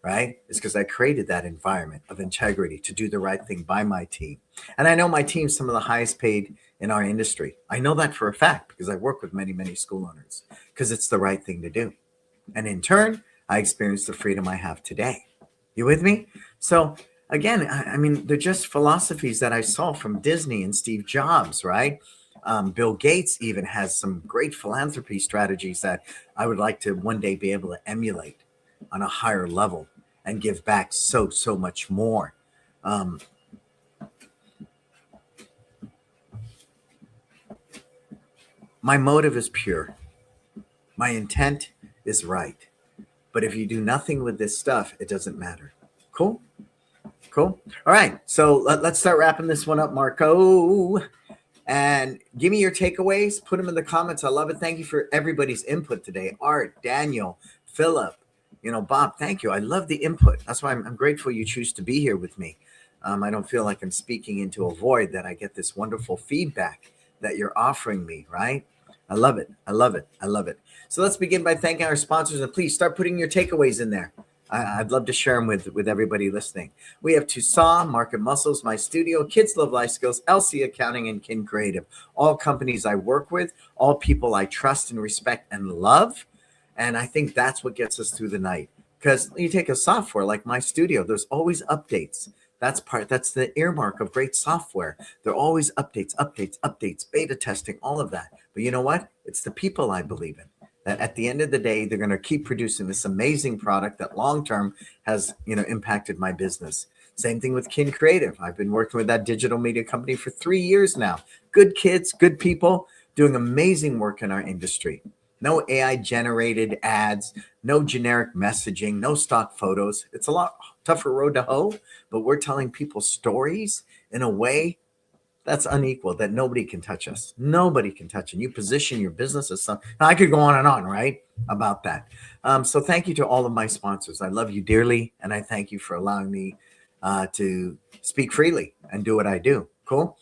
right? It's because I created that environment of integrity to do the right thing by my team. And I know my team's some of the highest paid in our industry. I know that for a fact because I work with many, many school owners because it's the right thing to do. And in turn, I experience the freedom I have today. You with me? So again, I mean, they're just philosophies that I saw from Disney and Steve Jobs, right? Bill Gates even has some great philanthropy strategies that I would like to one day be able to emulate on a higher level and give back so much more. My motive is pure. My intent is right. But if you do nothing with this stuff, it doesn't matter. Cool? All right. So let's start wrapping this one up, Marco. And give me your takeaways. Put them in the comments. I love it. Thank you for everybody's input today. Art, Daniel, Philip, Bob, thank you. I love the input. That's why I'm grateful you choose to be here with me. I don't feel like I'm speaking into a void, that I get this wonderful feedback that you're offering me, right? I love it. So let's begin by thanking our sponsors, and please start putting your takeaways in there. I'd love to share them with everybody listening. We have Tucson, Market Muscles, My Studio, Kids Love Life Skills, LC Accounting, and Kin Creative. All companies I work with, all people I trust and respect and love. And I think that's what gets us through the night. Because you take a software like My Studio, there's always updates. That's the earmark of great software. There are always updates, beta testing, all of that. But you know what? It's the people I believe in. That at the end of the day, they're going to keep producing this amazing product that long-term has, impacted my business. Same thing with Kin Creative. I've been working with that digital media company for 3 years now. Good kids, good people, doing amazing work in our industry. No AI generated ads, no generic messaging, no stock photos. It's a lot tougher road to hoe, but we're telling people stories in a way that's unequal, that nobody can touch us. Nobody can touch it. You position your business as something. Now, I could go on and on, right, about that. So thank you to all of my sponsors. I love you dearly, and I thank you for allowing me to speak freely and do what I do. Cool?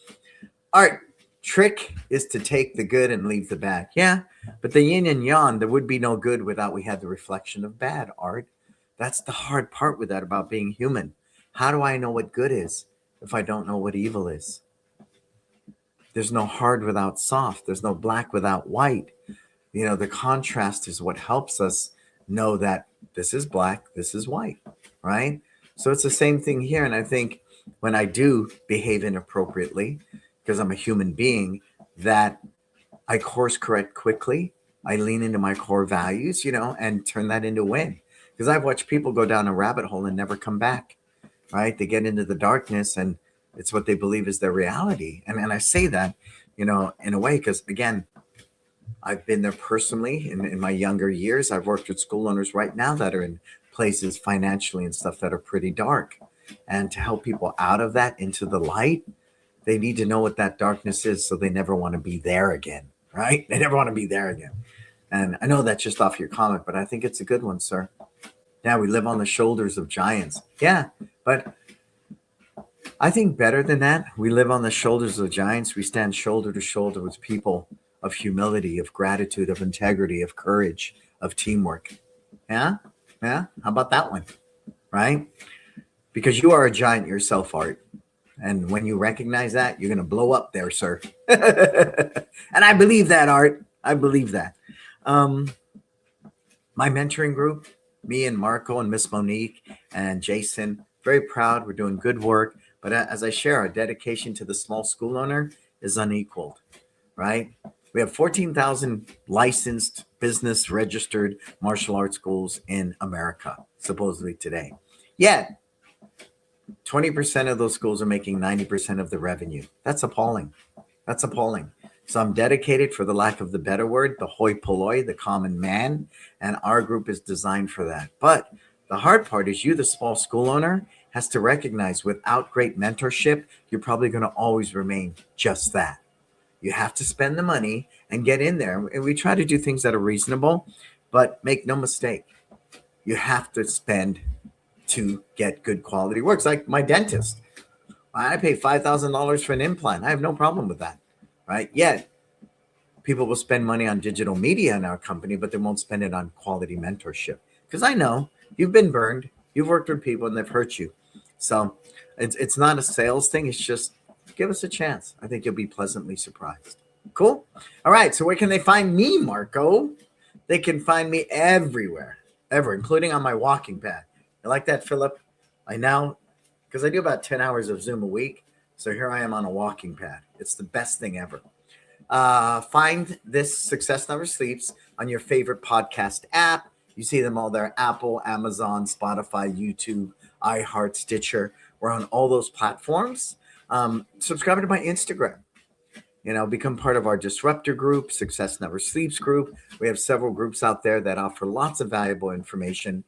All right. Trick is to take the good and leave the bad. Yeah, but the yin and yang, there would be no good without we had the reflection of bad, Art. That's the hard part with that about being human. How do I know what good is if I don't know what evil is? There's no hard without soft. There's no black without white. The contrast is what helps us know that this is black, this is white, right? So it's the same thing here. And I think when I do behave inappropriately, because I'm a human being, that I course correct quickly. I lean into my core values, and turn that into win. Because I've watched people go down a rabbit hole and never come back, right? They get into the darkness and it's what they believe is their reality. And I say that, in a way, because again, I've been there personally in my younger years. I've worked with school owners right now that are in places financially and stuff that are pretty dark. And to help people out of that into the light, they need to know what that darkness is so they never want to be there again, right? They never want to be there again. And I know that's just off your comment, but I think it's a good one, sir. Yeah, we live on the shoulders of giants. Yeah, but I think better than that, we live on the shoulders of giants. We stand shoulder to shoulder with people of humility, of gratitude, of integrity, of courage, of teamwork. Yeah? Yeah? How about that one? Right? Because you are a giant yourself, Art. And when you recognize that, you're going to blow up there, sir. And I believe that, Art. I believe that. My mentoring group, me and Marco and Miss Monique and Jason, very proud. We're doing good work. But as I share, our dedication to the small school owner is unequaled, right? We have 14,000 licensed business registered martial arts schools in America, supposedly today. Yet, 20% of those schools are making 90% of the revenue. That's appalling. That's appalling. So I'm dedicated, for the lack of the better word, the hoi polloi, the common man, and our group is designed for that. But the hard part is you, the small school owner, has to recognize without great mentorship, you're probably going to always remain just that. You have to spend the money and get in there. And we try to do things that are reasonable, but make no mistake, you have to spend to get good quality work. It's like my dentist. I pay $5,000 for an implant. I have no problem with that, right? Yet people will spend money on digital media in our company, but they won't spend it on quality mentorship. Because I know you've been burned. You've worked with people and they've hurt you. So it's not a sales thing. It's just give us a chance. I think you'll be pleasantly surprised. Cool. All right. So where can they find me, Marco? They can find me everywhere, including on my walking pad. You like that, Philip? Because I do about 10 hours of Zoom a week. So here I am on a walking pad. It's the best thing ever. Find this Success Never Sleeps on your favorite podcast app. You see them all there: Apple, Amazon, Spotify, YouTube, iHeart, Stitcher. We're on all those platforms. Subscribe to my Instagram. Become part of our Disruptor group, Success Never Sleeps group. We have several groups out there that offer lots of valuable information.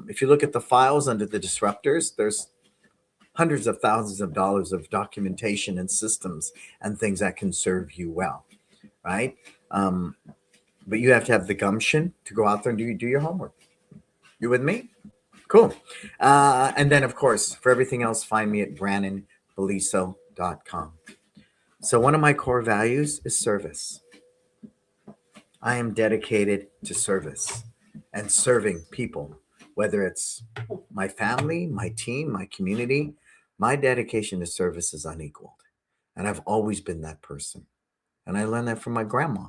If you look at the files under the Disruptors, there's hundreds of thousands of dollars of documentation and systems and things that can serve you well, right? But you have to have the gumption to go out there and do your homework. You with me? Cool. And then, of course, for everything else, find me at BrannonBeliso.com. So one of my core values is service. I am dedicated to service and serving people, whether it's my family, my team, my community. My dedication to service is unequaled. And I've always been that person. And I learned that from my grandma.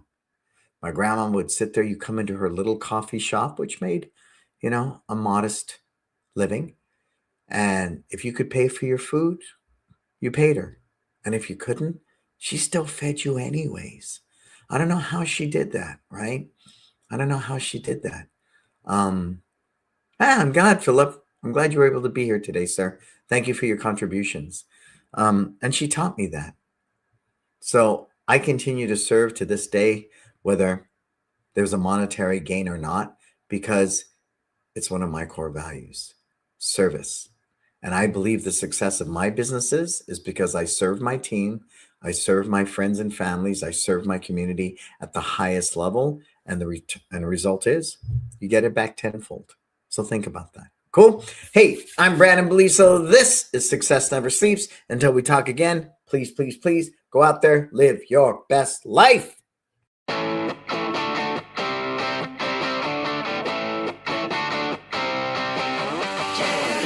My grandma would sit there. You come into her little coffee shop, which made, a modest living. And if you could pay for your food, you paid her. And if you couldn't, she still fed you anyways. I don't know how she did that, right? I don't know how she did that. I'm glad, Philip. I'm glad you were able to be here today, sir. Thank you for your contributions. And she taught me that. So I continue to serve to this day, whether there's a monetary gain or not, because it's one of my core values, service. And I believe the success of my businesses is because I serve my team, I serve my friends and families, I serve my community at the highest level, and the result is you get it back tenfold. So think about that. Cool. Hey, I'm Brannon Beliso. This is Success Never Sleeps. Until we talk again, please, please, please Go out there, live your best life. Yeah.